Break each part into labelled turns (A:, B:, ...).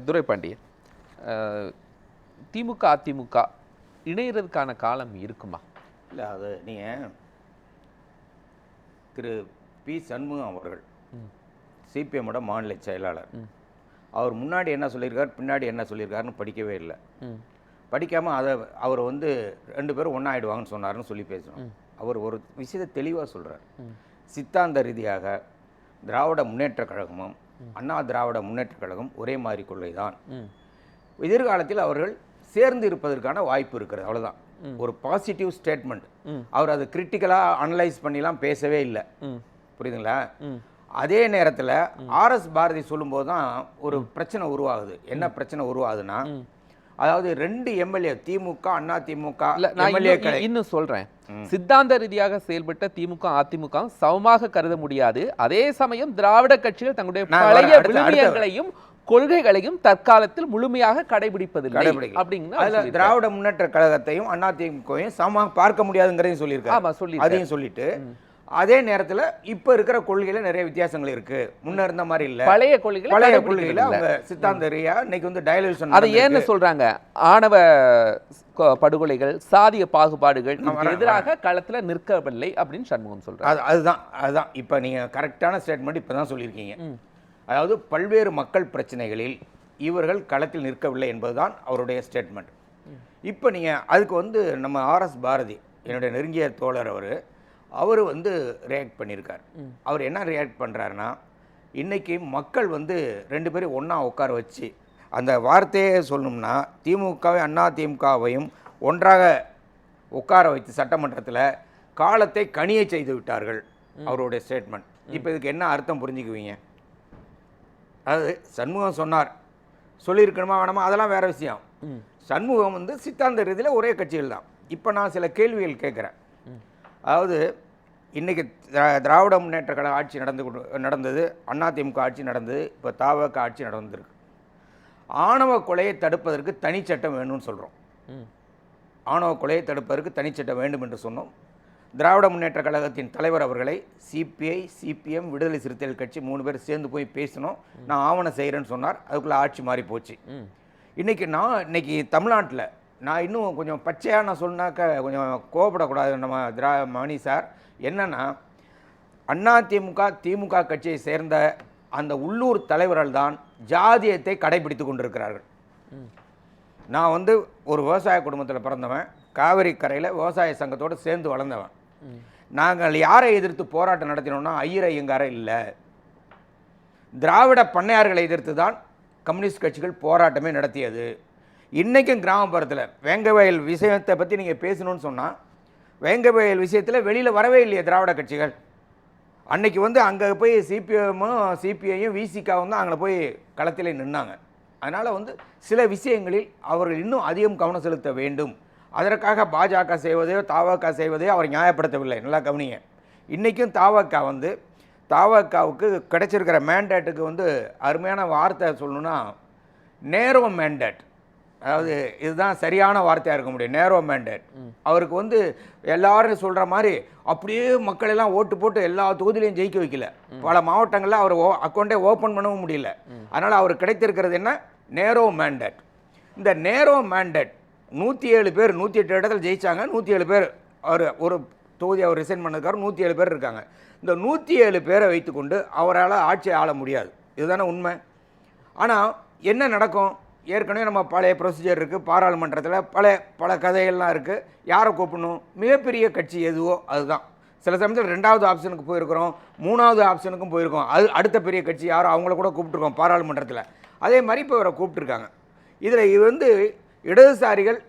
A: துரைபாண்டியன், திமுக அதிமுக இணையறதுக்கான காலம் இருக்குமா?
B: இல்லை, அது நீங்கள் திரு பி சண்முகம் அவர்கள் சிபிஎம்மோட மாநில செயலாளர், அவர் முன்னாடி என்ன சொல்லியிருக்கார் பின்னாடி என்ன சொல்லியிருக்காருன்னு படிக்கவே இல்லை. படிக்காமல் அவர் வந்து 2 பேரும் ஒன்றா ஆகிடுவாங்கன்னு சொன்னார்னு சொல்லி பேசணும். அவர் ஒரு விஷயத்தை தெளிவாக சொல்கிறார். சித்தாந்த ரீதியாக திராவிட முன்னேற்றக் கழகமும் அண்ணா திராவிட முன்னேற்றக் கழகம் ஒரே மாதிரி கொள்கை தான். எதிர்காலத்தில் அவர்கள் சேர்ந்து இருப்பதற்கான வாய்ப்பு இருக்கிறது, அவ்வளோதான். ஒரு பாசிட்டிவ் ஸ்டேட்மெண்ட். அவர் அதை கிரிட்டிக்கலாக அனலைஸ் பண்ணிலாம் பேசவே இல்லை, புரியுதுங்களா? அதே நேரத்தில் ஆர்எஸ் பாரதி சொல்லும்போது தான் ஒரு பிரச்சனை உருவாகுது. என்ன பிரச்சனை உருவாகுதுன்னா, அதாவது 2 எம்எல்ஏ திமுக அண்ணா திமுக எம்எல்ஏக்களை
A: இன்னும் சொல்றேன், சித்தாந்த ரீதியாக செயல்பட்ட திமுக அதிமுக சமமாக கருத முடியாது. அதே சமயம் திராவிட கட்சிகள் தங்களுடைய பழைய விழுமியங்களையும் கொள்கைகளையும் தற்காலத்தில் முழுமையாக கடைபிடிப்பதில்லை அப்படிங்கிற
B: திராவிட முன்னேற்ற கழகத்தையும் அண்ணா திமுகவையும் சமமாக பார்க்க முடியாதுங்கிறதையும் சொல்லியிருக்காரு. அதையும் சொல்லிட்டு அதே நேரத்தில் இப்போ இருக்கிற கொள்கையில நிறைய வித்தியாசங்கள் இருக்கு. முன்ன இருந்த மாதிரி இல்ல, பழைய கொள்கையில அவங்க சித்தாந்த ரீதியா இன்னைக்கு வந்து டயலூஷன்.
A: அதை ஏன்னு சொல்றாங்க? ஆணவ படுகொலைகள், சாதிய பாகுபாடுகள் எதிராக களத்துல நிற்கவில்லை அப்படின்னு சண்முகம் சொல்றாரு.
B: அதுதான் இப்போ நீங்க கரெக்டான ஸ்டேட்மெண்ட் இப்பதான் சொல்லியிருக்கீங்க. அதாவது பல்வேறு மக்கள் பிரச்சனைகளில் இவர்கள் களத்தில் நிற்கவில்லை என்பதுதான் அவருடைய ஸ்டேட்மெண்ட். இப்போ நீங்க அதுக்கு வந்து நம்ம ஆர்எஸ் பாரதி, என்னுடைய நெருங்கிய தோழர், அவர் வந்து ரியாக்ட் பண்ணியிருக்கார். அவர் என்ன ரியாக்ட் பண்ணுறாருன்னா, இன்றைக்கி மக்கள் வந்து 2 பேரும் ஒன்றா உட்கார வச்சு, அந்த வார்த்தையே சொல்லணும்னா திமுகவையும் அண்ணா திமுகவையும் ஒன்றாக உட்கார வைத்து சட்டமன்றத்தில் காலத்தை கனிய செய்து விட்டார்கள், அவருடைய ஸ்டேட்மெண்ட். இப்போ இதுக்கு என்ன அர்த்தம் புரிஞ்சுக்குவீங்க? அதாவது சண்முகம் சொன்னார், சொல்லியிருக்கணுமா வேணாமா அதெல்லாம் வேறு விஷயம். சண்முகம் வந்து சித்தாந்த ரீதியில் ஒரே கட்சிகள் தான். இப்போ நான் சில கேள்விகள் கேட்குறேன். அதாவது இன்றைக்கி திராவிட முன்னேற்ற கழக ஆட்சி நடந்தது, அதிமுக ஆட்சி நடந்தது, இப்போ தவக ஆட்சி நடந்திருக்கு. ஆணவ கொலையை தடுப்பதற்கு தனிச்சட்டம் வேணும்னு சொல்கிறோம். ஆணவ கொலையை தடுப்பதற்கு தனிச்சட்டம் வேண்டும் என்று சொன்னோம். திராவிட முன்னேற்ற கழகத்தின் தலைவர் அவர்களை சிபிஐ, சிபிஎம், விடுதலை சிறுத்தைகள் கட்சி 3 பேர் சேர்ந்து போய் பேசணும், நான் ஆவணம் செய்கிறேன்னு சொன்னார். அதுக்குள்ளே ஆட்சி மாறி போச்சு. இன்னைக்கு தமிழ்நாட்டில் நான் இன்னும் கொஞ்சம் பச்சையாக நான் சொன்னாக்க கொஞ்சம் கோபப்படக்கூடாது நம்ம மணி சார். என்னன்னா, அதிமுக திமுக கட்சியை சேர்ந்த அந்த உள்ளூர் தலைவர்கள் தான் ஜாதியத்தை கடைபிடித்து கொண்டிருக்கிறார்கள். நான் வந்து ஒரு விவசாய குடும்பத்தில் பிறந்தவன், காவிரி கரையில் விவசாய சங்கத்தோடு சேர்ந்து வளர்ந்தவன். நாங்கள் யாரை எதிர்த்து போராட்டம் நடத்தினோம்னா ஐயர் ஐயங்காரை இல்லை, திராவிட பண்ணையார்களை எதிர்த்து தான் கம்யூனிஸ்ட் கட்சிகள் போராட்டமே நடத்தியது. இன்றைக்கும் கிராமப்புறத்தில் வேங்கவயல் விஷயத்தை பற்றி நீங்கள் பேசணும்னு சொன்னால், வேங்கவயல் விஷயத்தில் வெளியில் வரவே இல்லையே திராவிட கட்சிகள். அன்னைக்கு வந்து அங்கே போய் சிபிஎம்மும் சிபிஐயும் விசிகாவும் தான் அங்கே போய் களத்தில் நின்னாங்க. அதனால் வந்து சில விஷயங்களில் அவர்கள் இன்னும் அதிகம் கவனம் செலுத்த வேண்டும். அதற்காக பாஜக செய்வதையோ தவக செய்வதையோ அவர் நியாயப்படுத்தவில்லை. நல்லா கவனிங்க. இன்றைக்கும் தவக வந்து தவகவுக்கு கிடைச்சிருக்கிற மேண்டேட்டுக்கு வந்து அருமையான வார்த்தை சொல்லணும்னா நேரோ மேண்டேட். அதாவது இதுதான் சரியான வார்த்தையாக இருக்க முடியும், நேரோ மேண்டேட். அவருக்கு வந்து எல்லாரும் சொல்கிற மாதிரி அப்படியே மக்கள் எல்லாம் ஓட்டு போட்டு எல்லா தொகுதியிலையும் ஜெயிக்க வைக்கல. பல மாவட்டங்களில் அவர் அக்கௌண்ட்டே ஓப்பன் பண்ணவும் முடியல. அதனால் அவர் கிடைத்திருக்கிறது என்ன? நேரோ மேண்டேட். இந்த நேரோ மேண்டேட் 107 பேர் 108 இடத்துல ஜெயிச்சாங்க. 107 பேர் ஒரு தொகுதி அவர் ரிசைன் பண்ணதுக்காக 107 பேர் இருக்காங்க. இந்த 107 பேரை வைத்துக்கொண்டு அவரால் ஆட்சி ஆள முடியாது, இதுதானே உண்மை. ஆனால் என்ன நடக்கும்? ஏற்கனவே நம்ம பழைய ப்ரொசீஜர் இருக்குது, பாராளுமன்றத்தில் பல கதைகள்லாம் இருக்குது. யாரை கூப்பிடணும்? மிகப்பெரிய கட்சி எதுவோ அதுதான். சில சமயத்தில் 2வது ஆப்ஷனுக்கு போயிருக்கிறோம், 3வது ஆப்ஷனுக்கும் போயிருக்கோம். அது அடுத்த பெரிய கட்சி யாரோ அவங்கள கூட கூப்பிட்டுருக்கோம் பாராளுமன்றத்தில். அதே மாதிரி இப்போ இவரை கூப்பிட்டுருக்காங்க. இதில் இது வந்து இடதுசாரிகள்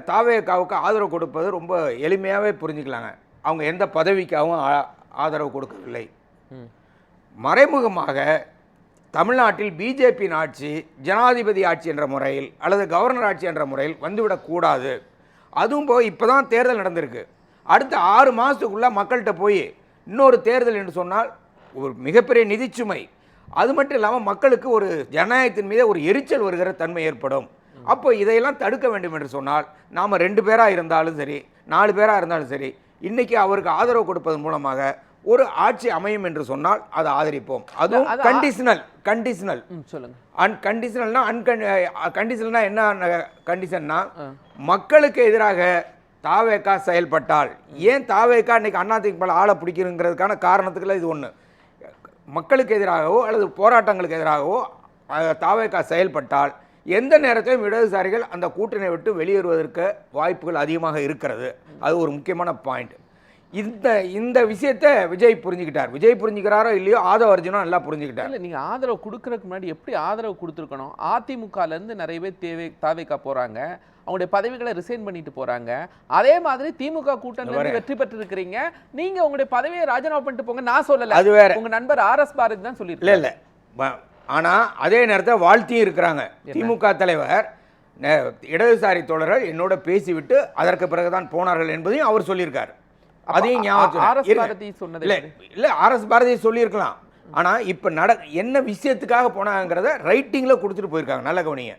B: தவேகாவுக்கு ஆதரவு கொடுப்பது ரொம்ப எளிமையாகவே புரிஞ்சுக்கலாங்க. அவங்க எந்த பதவிக்காகவும் ஆதரவு கொடுக்கவில்லை. மறைமுகமாக தமிழ்நாட்டில் பிஜேபியின் ஆட்சி ஜனாதிபதி ஆட்சி என்ற முறையில் அல்லது கவர்னர் ஆட்சி என்ற முறையில் வந்துவிடக்கூடாது. அதுவும் போய் இப்போ தான் தேர்தல் நடந்திருக்கு. அடுத்த 6 மாதத்துக்குள்ளே மக்கள்கிட்ட போய் இன்னொரு தேர்தல் என்று சொன்னால் ஒரு மிகப்பெரிய நிதிச்சுமை. அது மட்டும் இல்லாமல் மக்களுக்கு ஒரு ஜனநாயகத்தின் மீது ஒரு எரிச்சல் வருகிற தன்மை ஏற்படும். அப்போ இதையெல்லாம் தடுக்க வேண்டும் என்று சொன்னால் நாம் 2 பேராக இருந்தாலும் சரி, 4 பேராக இருந்தாலும் சரி, இன்றைக்கி அவருக்கு ஆதரவு கொடுப்பதன் மூலமாக ஒரு ஆட்சி அமையும் என்று சொன்னால் அதை ஆதரிப்போம். அதுவும் கண்டிஷனல்
A: சொல்லுங்க.
B: அன்கண்டிஷனல்னா கண்டிஷனல்னா என்ன கண்டிஷன்னா, மக்களுக்கு எதிராக தாவேகா செயல்பட்டால், ஏன் தாவேகா இன்னைக்கு அதிமுக ஆளை பிடிக்கிறதுக்கான காரணத்துக்குள்ள இது ஒன்று. மக்களுக்கு எதிராகவோ அல்லது போராட்டங்களுக்கு எதிராகவோ தாவேகா செயல்பட்டால் எந்த நேரத்திலும் இடதுசாரிகள் அந்த கூட்டணியை விட்டு வெளியேறுவதற்கு வாய்ப்புகள் அதிகமாக இருக்கிறது. அது ஒரு முக்கியமான பாயிண்ட். இந்த விஷயத்தை விஜய் புரிஞ்சுக்கிட்டார். விஜய் புரிஞ்சுக்கிறாரோ இல்லையோ ஆதவ அர்ஜுனும் நல்லா புரிஞ்சுக்கிட்டார்.
A: இல்லை, நீங்கள் ஆதரவு கொடுக்கறதுக்கு முன்னாடி எப்படி ஆதரவு கொடுத்துருக்கணும்? அதிமுகலேருந்து நிறைய பேர் தாவேகா போகிறாங்க, அவங்களுடைய பதவிகளை ரிசைன் பண்ணிட்டு போறாங்க. அதே மாதிரி திமுக கூட்டணியில வெற்றி பெற்று இருக்கிறீங்க, நீங்க உங்களுடைய பதவியை ராஜினாமா பண்ணிட்டு போங்க. நான் சொல்லல,
B: அது வேற.
A: உங்க நண்பர் ஆர்எஸ் பாரதி தான் சொல்லியிருக்காரு.
B: இல்ல ஆனா அதே நேரத்தில் வாழ்த்தியும் இருக்கிறாங்க. திமுக தலைவர் இடதுசாரி தோழர்கள் என்னோட பேசிவிட்டு அதற்கு பிறகுதான் போனார்கள் என்பதையும் அவர் சொல்லியிருக்காரு. அதையும் இல்ல ஆர்எஸ் பாரதி சொல்லியிருக்கலாம். ஆனா இப்ப என்ன விஷயத்துக்காக போனாங்கிறத ரைட்டிங்ல கொடுத்துட்டு போயிருக்காங்க. நல்ல கவனிங்க,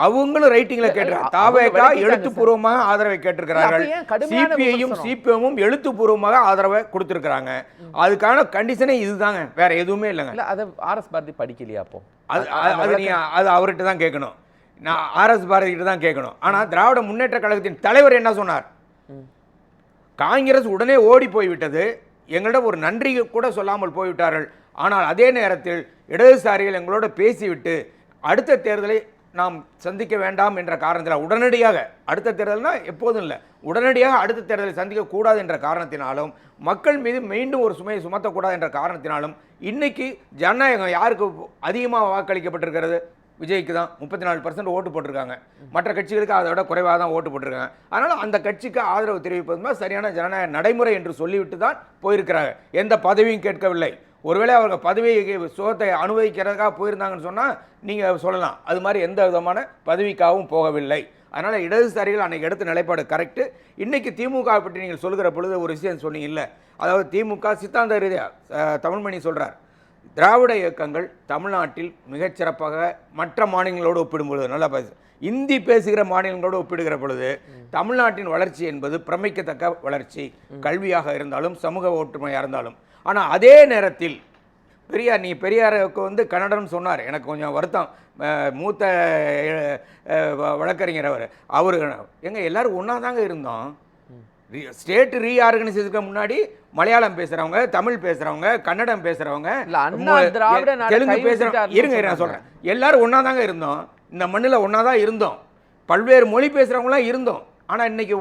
B: அவங்களும் ரைட்டிங்ல கேட்டிருக்காங்க. தாவேகா எழுத்துப்பூர்வமாக ஆதரவை கேட்டிருக்கிறார்கள். சிபிஎம்மும் எழுத்துப்பூர்வமாக ஆதரவை கொடுத்திருக்கிறாங்க. அதுக்கான கண்டிஷனே இதுதாங்க, வேற எதுவுமே இல்லைங்க.
A: அது ஆர்எஸ் பாரதி படிக்கலையா? அப்போ
B: அது அவர்கிட்ட தான் கேட்கணும். நான் ஆர்எஸ் பாரதி கிட்ட தான் கேட்கணும். ஆனா திராவிட முன்னேற்ற கழகத்தின் தலைவர் என்ன சொன்னார்? காங்கிரஸ் உடனே ஓடி போய்விட்டது, எங்களிடம் ஒரு நன்றி கூட சொல்லாமல் போய்விட்டார்கள். ஆனால் அதே நேரத்தில் இடதுசாரிகள் எங்களோட பேசிவிட்டு அடுத்த தேர்தலை நாம் சந்திக்க வேண்டாம் என்ற காரணத்தில் உடனடியாக, அடுத்த தேர்தல்னா எப்போதும் இல்லை, உடனடியாக அடுத்த தேர்தலை சந்திக்க கூடாது என்ற காரணத்தினாலும், மக்கள் மீது மீண்டும் ஒரு சுமையை சுமத்தக்கூடாது என்ற காரணத்தினாலும் இன்னைக்கு ஜனநாயகம் யாருக்கு அதிகமாக வாக்களிக்கப்பட்டிருக்கிறது? விஜய்க்கு தான் 34% ஓட்டு போட்டிருக்காங்க. மற்ற கட்சிகளுக்கு அதை விட குறைவாக தான் ஓட்டு போட்டிருக்காங்க. அதனால் அந்த கட்சிக்கு ஆதரவு தெரிவிப்பதுமா சரியான ஜனநாயக நடைமுறை என்று சொல்லிவிட்டு தான் போயிருக்கிறாங்க. எந்த பதவியும் கேட்கவில்லை. ஒருவேளை அவங்க பதவியை சுகத்தை அனுபவிக்கிறதுக்காக போயிருந்தாங்கன்னு சொன்னால் நீங்கள் சொல்லலாம். அது மாதிரி எந்த விதமான பதவிக்காகவும் போகவில்லை. அதனால் இடதுசாரிகள் அன்றைக்கி எடுத்த நிலைப்பாடு கரெக்டு. இன்றைக்கி திமுக பற்றி நீங்கள் சொல்கிற பொழுது ஒரு விஷயம் சொன்னீங்க இல்லை, அதாவது திமுக சித்தாந்த ரீதியாக தமிழ்மணி சொல்கிறார், திராவிட இயக்கங்கள் தமிழ்நாட்டில் மிகச்சிறப்பாக மற்ற மாநிலங்களோடு ஒப்பிடும் பொழுது, நல்லா இந்தி பேசுகிற மாநிலங்களோடு ஒப்பிடுகிற பொழுது தமிழ்நாட்டின் வளர்ச்சி என்பது பிரமிக்கத்தக்க வளர்ச்சி, கல்வியாக இருந்தாலும் சமூக ஒற்றுமையாக இருந்தாலும். ஆனால் அதே நேரத்தில் பெரியாருக்கு வந்து கன்னடம் சொன்னார். எனக்கு கொஞ்சம் வருத்தம், மூத்த வழக்கறிஞர் அவர் எல்லாரும் ஒன்றா தாங்க இருந்தோம். ஸ்டேட் ரீஆர்கனைசேஷனுக்கு முன்னாடி மலையாளம் பேசுறவங்க, தமிழ் பேசுறவங்க, கன்னடம் பேசுறவங்க, தெலுங்கு பேசுறவங்க, இருங்க நான் சொல்றேன், எல்லாரும் ஒன்றா தாங்க இருந்தோம். இந்த மண்ணில் ஒன்றா தான் இருந்தோம். பல்வேறு மொழி பேசுறவங்களாம் இருந்தோம். ஆனால் இன்னைக்கு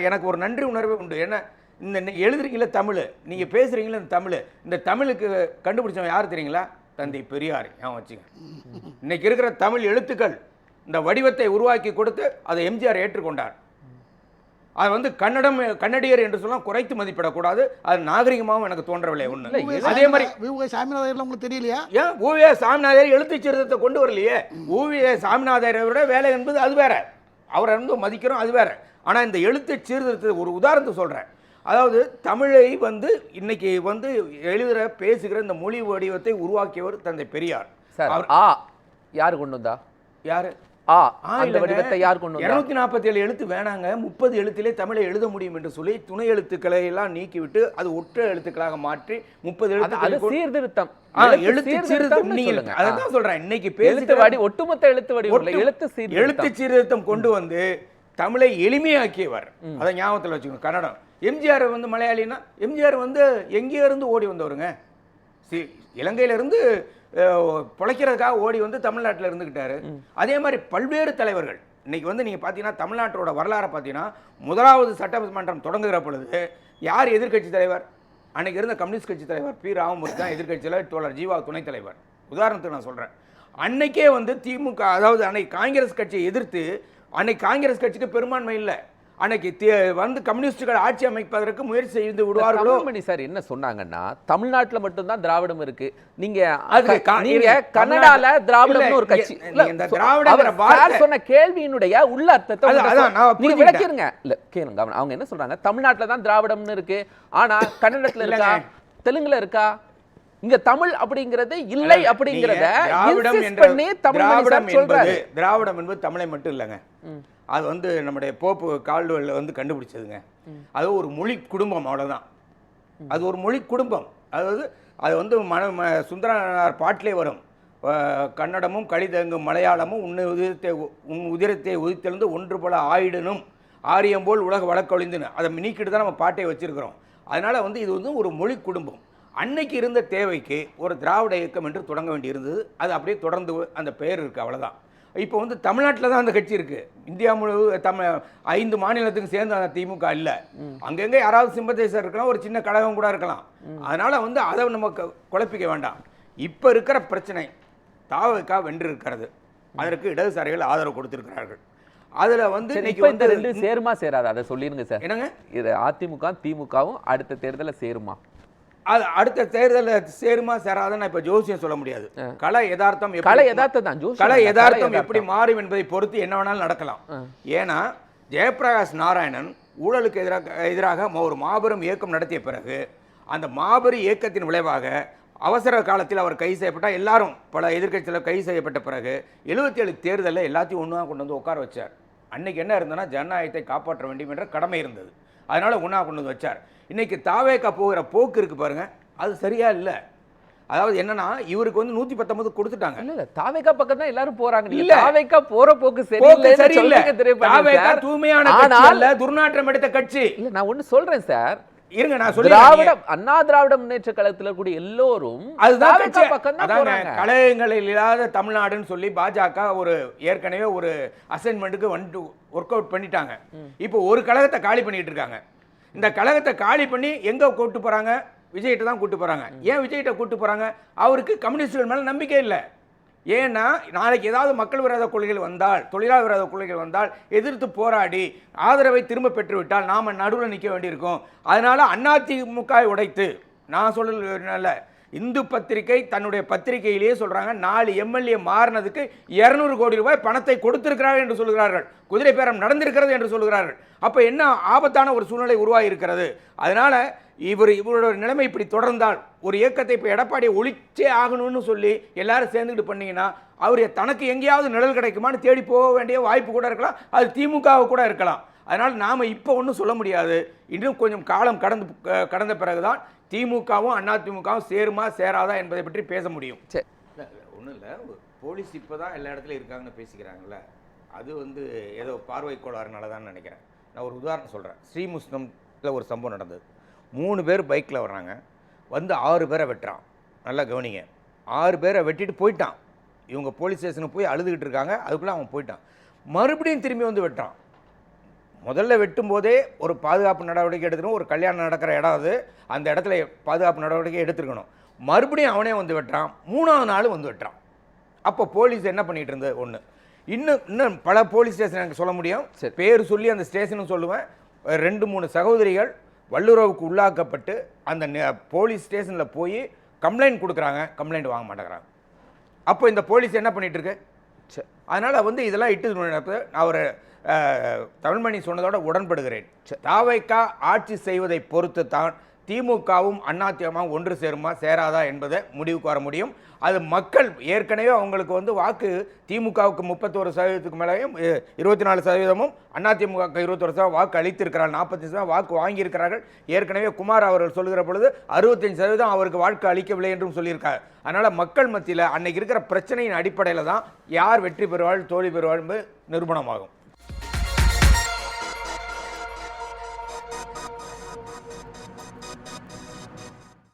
B: எனக்கு ஒரு நன்றி உணர்வே உண்டு. என்ன, இந்த எழுதுறீங்களா தமிழ், நீங்கள் பேசுகிறீங்களா இந்த தமிழ், இந்த தமிழுக்கு கண்டுபிடிச்சவங்க யார் தெரியுங்களா? தந்தை பெரியார். ஏன் வச்சுங்க, இன்னைக்கு இருக்கிற தமிழ் எழுத்துக்கள் இந்த வடிவத்தை உருவாக்கி கொடுத்து அதை எம்ஜிஆர் ஏற்றுக்கொண்டார். அது வந்து கன்னடியர் என்று சொல்ல குறைத்து மதிப்பிடக்கூடாது. அது நாகரிகமாகவும் எனக்கு தோன்றவில்லை. ஒன்று அதே மாதிரி
C: சாமிநாதர் உங்களுக்கு தெரியலையா?
B: ஏன் ஊவிய சாமிநாதர் எழுத்து சீர்திருத்தத்தை கொண்டு வரலையே? ஊவிய சாமிநாதரோட வேலை என்பது அது வேற, அவரை வந்து மதிக்கிறோம், அது வேற. ஆனால் இந்த எழுத்து சீர்திருத்தத்தை ஒரு உதாரணத்தை சொல்கிறேன். அதாவது தமிழை வந்து இன்னைக்கு வந்து எழுதுகிற பேசுகிற இந்த மொழி வடிவத்தை உருவாக்கியவர் தந்தை பெரியார்.
A: யாரு கொண்டு வந்தா?
B: யாரு?
A: அந்த வடிவத்தை யார் கொண்டு வந்தா?
B: 247 எழுத்து வேணாங்க, 30 எழுத்திலே தமிழை எழுத முடியும் என்று சொல்லி துணை எழுத்துக்களை எல்லாம் நீக்கிவிட்டு அது ஒற்றை எழுத்துக்களாக மாற்றி 30 எழுத்து
A: சீர்திருத்தம்.
B: எழுத்து சீர்திருத்தம் அதான் சொல்றேன். இன்னைக்கு பேசுகிற
A: ஒட்டுமொத்த எழுத்து
B: சீர்திருத்தம் கொண்டு வந்து தமிழை எளிமையாக்கியவர். அதை ஞாபகத்தில் வச்சுக்கணும். கன்னடம். எம்ஜிஆர் வந்து மலையாளினா, எம்ஜிஆர் வந்து எங்கேயோ இருந்து ஓடி வந்தவருங்க. இலங்கையிலிருந்து பிழைக்கிறதுக்காக ஓடி வந்து தமிழ்நாட்டில் இருந்துக்கிட்டாரு. அதே மாதிரி பல்வேறு தலைவர்கள் இன்னைக்கு வந்து நீங்கள் பார்த்தீங்கன்னா தமிழ்நாட்டோட வரலாறை பார்த்தீங்கன்னா, முதலாவது சட்டமன்றம் தொடங்குகிற பொழுது யார் எதிர்கட்சி தலைவர்? அன்னைக்கு இருந்த கம்யூனிஸ்ட் கட்சி தலைவர் பி ராமமூர்த்தி தான் எதிர்கட்சி தலைவர், தோழர் ஜீவா துணைத் தலைவர். உதாரணத்துக்கு நான் சொல்கிறேன். அன்னைக்கே வந்து திமுக, அதாவது அன்னைக்கு காங்கிரஸ் கட்சியை எதிர்த்து, அன்னைக்கு காங்கிரஸ் கட்சிக்கு பெரும்பான்மை இல்லை, அன்னைக்கு வந்து கம்யூனிஸ்டுகள் ஆட்சி அமைப்பதற்கு முயற்சி செய்து விடுவார்களோ?
A: சார் என்ன சொன்னாங்கன்னா, தமிழ்நாட்டுல மட்டும்தான் திராவிடம் இருக்கு, நீங்க கன்னடால திராவிடம் ஒரு கட்சி,
B: இந்த திராவிட
A: சொன்ன கேள்வியினுடைய உள்ள அர்த்தத்தை நீங்க விளக்கிருங்க. இல்ல கேளுங்க, அவங்க என்ன சொல்றாங்க, தமிழ்நாட்டுல தான் திராவிடம்னு இருக்கு, ஆனா கன்னடத்துல இருக்கா, தெலுங்குல இருக்கா, இங்க தமிழ் அப்படிங்கறது இல்லை அப்படிங்கறத
B: திராவிடம் என்பது தமிழை மட்டும் இல்லைங்க. அது வந்து நம்முடைய போப்பு கால்டுவெல் வந்து கண்டுபிடிச்சதுங்க. அது ஒரு மொழி குடும்பம், அவ்வளவுதான். அது ஒரு மொழி குடும்பம். அதாவது அது வந்து சுந்தரனார் பாட்டிலே வரும். கன்னடமும் கழிதங்கும் மலையாளமும் உன் உதிரத்தை உதித்தெழுந்து ஒன்று போல ஆயிடனும் ஆரியம்போல் உலக வழக்கொழிந்துன்னு அதை நீக்கிட்டு தான் நம்ம பாட்டை வச்சிருக்கிறோம். அதனால் வந்து இது வந்து ஒரு மொழி குடும்பம். அன்னைக்கு இருந்த தேவைக்கு ஒரு திராவிட இயக்கம் என்று தொடங்க வேண்டியிருந்தது. அது அப்படியே தொடர்ந்து அந்த பெயர் இருக்குது, அவ்வளோதான். இப்போ வந்து தமிழ்நாட்டில் தான் அந்த கட்சி இருக்குது. இந்தியா முழு 5 மாநிலத்துக்கு சேர்ந்து அந்த திமுக இல்லை. அங்கங்கே யாராவது சிம்பத்தைசர் இருக்கலாம், ஒரு சின்ன கழகம் கூட இருக்கலாம். அதனால் வந்து அதை நம்ம குழப்பிக்க வேண்டாம். இப்போ இருக்கிற பிரச்சனை தாவக வென்று இருக்கிறது. அதற்கு இடதுசாரிகள் ஆதரவு கொடுத்திருக்கிறார்கள். அதுல வந்து
A: இப்போ இந்த ரெண்டு சேருமா சேராது அதை சொல்லிருங்க சார்.
B: என்னங்க
A: இது அதிமுக திமுகவும் அடுத்த தேர்தலில் சேருமா?
B: அது அடுத்த தேர்தலில் சேருமா சேராதுன்னு இப்ப ஜோசியம் சொல்ல முடியாது. கலை யதார்த்தம் எப்படி மாறும் என்பதை பொறுத்து என்ன வேணாலும் நடக்கலாம். ஏன்னா ஜெயபிரகாஷ் நாராயணன் ஊழலுக்கு எதிராக ஒரு மாபெரும் இயக்கம் நடத்திய பிறகு அந்த மாபெரும் இயக்கத்தின் விளைவாக அவசர காலத்தில் அவர் கைது செய்யப்பட்டால் எல்லாரும் பல எதிர்க்கட்சியில் கைது செய்யப்பட்ட பிறகு 77 தேர்தலில் எல்லாத்தையும் ஒன்றா கொண்டு வந்து உட்கார வச்சார். அன்னைக்கு என்ன இருந்ததுன்னா ஜனநாயகத்தை காப்பாற்ற வேண்டும் என்ற கடமை இருந்தது. அதனால ஒன்றா கொண்டு வந்து வச்சார். இன்னைக்கு தாவேக்கா போகிற போக்கு இருக்கு பாருங்க, அது சரியா இல்லை. அதாவது என்னன்னா இவருக்கு வந்து 119 கொடுத்துட்டாங்க.
A: இல்ல தாவேக்கா பக்கம் தான் எல்லாரும் போறாங்க. இல்ல தாவேக்கா போற போக்கு சரியில்லை.
B: தாவேக்கா தூய்மையான கட்சி அல்ல, துர்நாற்றம் எடுத்த கட்சி.
A: இல்ல நான் ஒன்னு சொல்றேன் சார்,
B: இருங்க நான் சொல்றேன்.
A: அண்ணா திராவிட முன்னேற்ற கழகத்துல கூடிய எல்லோரும்
B: கழகங்களில் இல்லாத தமிழ்நாடுன்னு சொல்லி பாஜக ஏற்கனவே ஒரு அசைன்மெண்ட்டுக்கு வந்துட்டு ஒர்க் அவுட் பண்ணிட்டாங்க. இப்போ ஒரு கழகத்தை காலி பண்ணிட்டு இருக்காங்க. இந்த கழகத்தை காலி பண்ணி எங்க கூட்டு போறாங்க? விஜய்கிட்ட தான் கூட்டு போறாங்க. ஏன் விஜய்கிட்ட கூட்டு போறாங்க? அவருக்கு கம்யூனிஸ்டுகள் மேல நம்பிக்கை இல்லை. ஏன்னா நாளைக்கு ஏதாவது மக்கள் விரோத கொள்கைகள் வந்தால், தொழிலாளர் விரோத கொள்கைகள் வந்தால் எதிர்த்து போராடி ஆதரவை திரும்ப பெற்றுவிட்டால் நாம நடுவில் நிற்க வேண்டியிருக்கும். அதனால அதிமுக உடைத்து, நான் சொல்லல, இந்து பத்திரிகை தன்னுடைய பத்திரிகையிலேயே சொல்றாங்க 4 எம்எல்ஏ மாறினதுக்கு 200 கோடி ரூபாய் பணத்தை கொடுத்திருக்கிறார்கள் என்று சொல்கிறார்கள். குதிரை பேரம் நடந்திருக்கிறது என்று சொல்கிறார்கள். அப்ப என்ன ஆபத்தான ஒரு சூழ்நிலை உருவாகி இருக்கிறது. அதனால இவரோட நிலைமை இப்படி தொடர்ந்தால் ஒரு இயக்கத்தை இப்போ எடப்பாடியை ஒழிச்சே ஆகணும்னு சொல்லி எல்லாரும் சேர்ந்துக்கிட்டு பண்ணீங்கன்னா அவர் தனக்கு எங்கேயாவது நிழல் கிடைக்குமான்னு தேடி போக வேண்டிய வாய்ப்பு கூட இருக்கலாம். அது திமுகவை கூட இருக்கலாம். அதனால் நாம் இப்போ ஒன்றும் சொல்ல முடியாது. இன்னும் கொஞ்சம் காலம் கடந்த பிறகுதான் திமுகவும் அதிமுகவும் சேருமா சேராதா என்பதை பற்றி பேச முடியும். ஒன்றும் இல்லை, போலீஸ் இப்போ தான் எல்லா இடத்துலையும் இருக்காங்கன்னு பேசிக்கிறாங்கல்ல, அது வந்து ஏதோ பார்வை கோளாறுனால தான் நினைக்கிறேன். நான் ஒரு உதாரணம் சொல்கிறேன். ஸ்ரீமுஸ்லமில் ஒரு சம்பவம் நடந்தது. 3 பேர் பைக்கில் வர்றாங்க, வந்து 6 பேரை வெட்டுறான். நல்லா கவனிங்க, 6 பேரை வெட்டிட்டு போயிட்டான். இவங்க போலீஸ் ஸ்டேஷனுக்கு போய் அழுதுகிட்டு இருக்காங்க. அதுக்குள்ளே அவன் போயிட்டான். மறுபடியும் திரும்பி வந்து வெட்டுறான். முதல்ல வெட்டும் போதே ஒரு பாதுகாப்பு நடவடிக்கை எடுத்துக்கணும். ஒரு கல்யாணம் நடக்கிற இடம் அது, அந்த இடத்துல பாதுகாப்பு நடவடிக்கை எடுத்துருக்கணும். மறுபடியும் அவனே வந்து வெட்டுறான். 3ஆவது நாள் வந்து வெட்டுறான். அப்போ போலீஸ் என்ன பண்ணிட்டு இருந்தது? ஒன்று, இன்னும் பல போலீஸ் ஸ்டேஷன் எனக்கு சொல்ல முடியும், பேர் சொல்லி அந்த ஸ்டேஷனும் சொல்லுவேன். 2-3 சகோதரிகள் வல்லுறவுக்கு உள்ளாக்கப்பட்டு அந்த போலீஸ் ஸ்டேஷனில் போய் கம்ப்ளைண்ட் கொடுக்குறாங்க. கம்ப்ளைண்ட் வாங்க மாட்டேங்கிறாங்க. அப்போ இந்த போலீஸ் என்ன பண்ணிட்டு இருக்கு? அதனால் வந்து இதெல்லாம் இட்டு நான் ஒரு தமிழ்மணி சொன்னதோட உடன்படுகிறேன். தாவைக்கா ஆட்சி செய்வதை பொறுத்து தான் திமுகவும் அதிமுகவும் ஒன்று சேருமா சேராதா என்பதை முடிவுக்கு வர முடியும். அது மக்கள் ஏற்கனவே அவங்களுக்கு வந்து வாக்கு திமுகவுக்கு 31% மேலேயும் 24%, அதிமுக 21% வாக்கு அளித்திருக்கிறார்கள். 45% வாக்கு வாங்கியிருக்கிறார்கள். ஏற்கனவே குமார் அவர்கள் சொல்லுகிற பொழுது 65% அவருக்கு வாக்கு அளிக்கவில்லை என்றும் சொல்லியிருக்கார். அதனால் மக்கள் மத்தியில் அன்னைக்கு இருக்கிற பிரச்சனையின் அடிப்படையில் தான் யார் வெற்றி பெறுவாள் தோல்வி பெறுவாள் என்பது நிரூபணமாகும்.